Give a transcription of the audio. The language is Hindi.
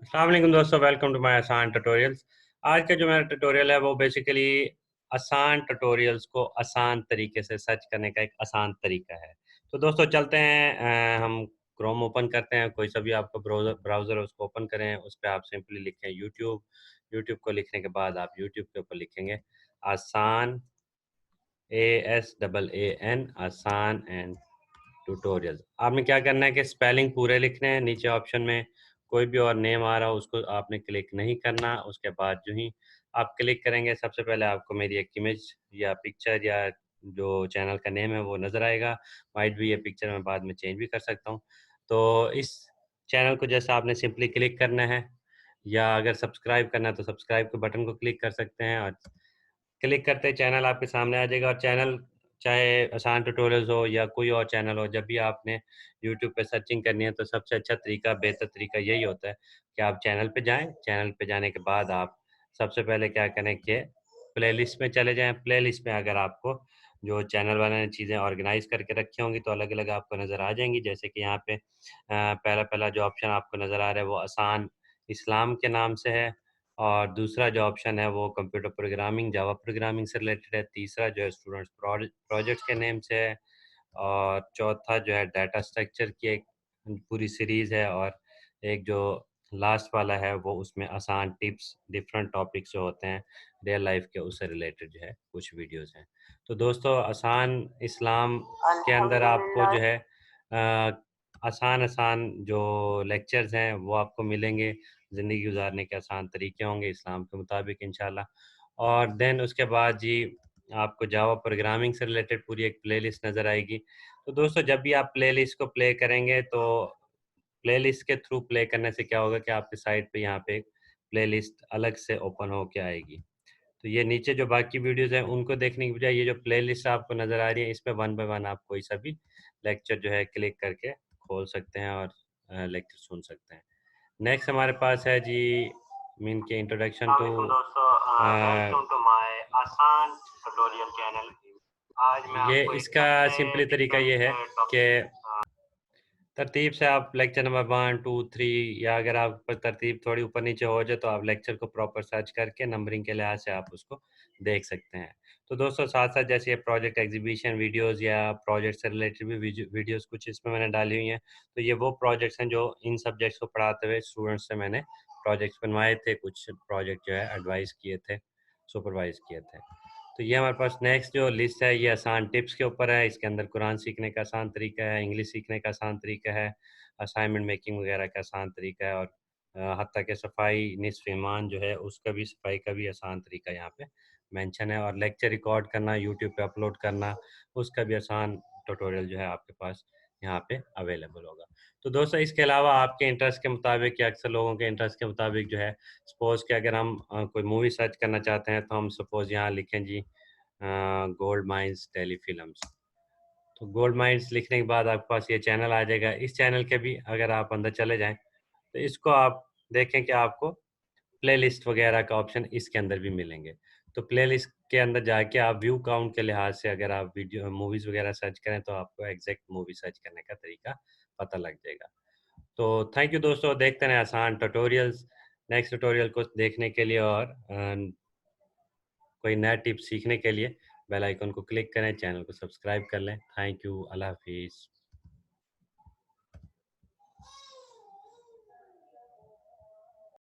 अस्सलाम वालेकुम दोस्तों, वेलकम टू माय आसान ट्यूटोरियल्स। आज का जो मेरा ट्यूटोरियल है वो बेसिकली आसान ट्यूटोरियल्स को आसान तरीके से सर्च करने का एक आसान तरीका है। तो दोस्तों चलते हैं, हम क्रोम ओपन करते हैं, कोई सा भी आपका ब्राउज़र है उसको ओपन करें, उस पे आप सिंपली लिखें यूट्यूब। यूट्यूब को लिखने के बाद आप यूट्यूब के ऊपर लिखेंगे आसान, ASAAN, आसान एंड ट्यूटोरियल्स। आपने क्या करना है कि स्पेलिंग पूरे लिखने हैं, नीचे ऑप्शन में कोई भी और नेम आ रहा हो उसको आपने क्लिक नहीं करना। उसके बाद जो ही आप क्लिक करेंगे सबसे पहले आपको मेरी एक इमेज या पिक्चर या जो चैनल का नेम है वो नज़र आएगा। माइट भी ये पिक्चर मैं बाद में चेंज भी कर सकता हूँ। तो इस चैनल को जैसा आपने सिंपली क्लिक करना है, या अगर सब्सक्राइब करना है तो सब्सक्राइब के बटन को क्लिक कर सकते हैं, और क्लिक करते ही चैनल आपके सामने आ जाएगा। और चैनल चाहे आसान ट्यूटोरियल्स हो या कोई और चैनल हो, जब भी आपने यूट्यूब पे सर्चिंग करनी है तो सबसे अच्छा तरीका, बेहतर तरीका यही होता है कि आप चैनल पे जाएँ। चैनल पे जाने के बाद आप सबसे पहले क्या करें कि प्लेलिस्ट में चले जाएँ। प्लेलिस्ट में अगर आपको जो चैनल वाले ने चीज़ें ऑर्गेनाइज़ करके रखी होंगी तो अलग-अलग आपको नज़र आ जाएँगी। जैसे कि यहाँ पे पहला-पहला जो ऑप्शन आपको नज़र आ रहा है वो आसान इस्लाम के नाम से है। और दूसरा जो ऑप्शन है वो कंप्यूटर प्रोग्रामिंग, जावा प्रोग्रामिंग से रिलेटेड है। तीसरा जो है स्टूडेंट्स प्रोजेक्ट्स के नेम से है। और चौथा जो है डाटा स्ट्रक्चर की एक पूरी सीरीज़ है। और एक जो लास्ट वाला है वो उसमें आसान टिप्स, डिफरेंट टॉपिक्स जो होते हैं रियल लाइफ के, उससे रिलेटेड जो है कुछ वीडियोज़ हैं। तो दोस्तों आसान इस्लाम के अंदर आपको जो है आसान-आसान जो लेक्चर्स हैं वो आपको मिलेंगे। ज़िंदगी गुज़ारने के आसान तरीके होंगे इस्लाम के मुताबिक इंशाल्लाह। और देन उसके बाद जी आपको जावा प्रोग्रामिंग से रिलेटेड पूरी एक प्लेलिस्ट नज़र आएगी। तो दोस्तों जब भी आप प्लेलिस्ट को प्ले करेंगे तो प्लेलिस्ट के थ्रू प्ले करने से क्या होगा कि आपकी साइट पे यहाँ पे एक प्लेलिस्ट अलग से ओपन होके आएगी। तो ये नीचे जो बाकी वीडियोज़ हैं उनको देखने की बजाय ये जो प्लेलिस्ट आपको नज़र आ रही है, इसमें वन बाय वन आप कोई सा भी लेक्चर जो है क्लिक करके खोल सकते हैं और लेक्चर सुन सकते हैं। नेक्स्ट हमारे पास है जी मीन के इंट्रोडक्शन टू वालेकुम दोस्तों, वेलकम टू माय आसान ट्यूटोरियल चैनल। आज मैं ये आपको एक इसका सबसे सिंपली तरीका ये डिफरेंट है कि टॉपिक। तरतीब से आप लेक्चर नंबर 1, 2, 3, या अगर आप पर तरतीब थोड़ी ऊपर-नीचे हो जाए तो आप लेक्चर को प्रॉपर सर्च करके नंबरिंग के लिहाज से आप उसको देख सकते हैं। तो दोस्तों साथ-साथ जैसे ये प्रोजेक्ट एग्ज़िबिशन वीडियोज़ या प्रोजेक्ट से रिलेटेड भी वीडियोज़ कुछ इसमें मैंने डाली हुई हैं। तो ये वो प्रोजेक्ट्स हैं जो इन सब्जेक्ट्स को पढ़ाते हुए स्टूडेंट्स से मैंने प्रोजेक्ट्स बनवाए थे, कुछ प्रोजेक्ट जो है एडवाइस किए थे, सुपरवाइज़ किए थे। तो ये हमारे पास नेक्स्ट जो लिस्ट है ये आसान टिप्स के ऊपर है। इसके अंदर कुरान सीखने का आसान तरीका है, इंग्लिश सीखने का आसान तरीका है, असाइनमेंट मेकिंग वगैरह का आसान तरीका है, और हत्ता कि सफाई निस्फ़ ईमान जो है उसका भी, सफाई का भी आसान तरीका यहाँ पे मेंशन है। और लेक्चर रिकॉर्ड करना, यूट्यूब पे अपलोड करना, उसका भी आसान ट्यूटोरियल जो है आपके पास यहाँ पे अवेलेबल होगा। तो दोस्तों इसके अलावा आपके इंटरेस्ट के मुताबिक या अक्सर लोगों के इंटरेस्ट के मुताबिक जो है, सपोज़ कि अगर हम कोई मूवी सर्च करना चाहते हैं तो हम सपोज़ यहाँ लिखें जी गोल्ड माइन्स टेलीफ़िल्म्स। तो गोल्ड माइन्स लिखने के बाद आपके पास ये चैनल आ जाएगा। इस चैनल के भी अगर आप अंदर चले जाएँ, तो इसको आप देखें कि आपको प्लेलिस्ट वगैरह का ऑप्शन इसके अंदर भी मिलेंगे। तो प्लेलिस्ट के अंदर जाके आप व्यू काउंट के लिहाज से अगर आप वीडियो मूवीज़ वगैरह सर्च करें तो आपको एग्ज़ैक्ट मूवी सर्च करने का तरीका पता लग जाएगा। तो थैंक यू दोस्तों, देखते रहें आसान ट्यूटोरियल्स। नेक्स्ट ट्यूटोरियल को देखने के लिए और कोई नया टिप सीखने के लिए बेल आइकन को क्लिक करें, चैनल को सब्सक्राइब कर लें। थैंक यू, अल्लाह हाफ़िज़।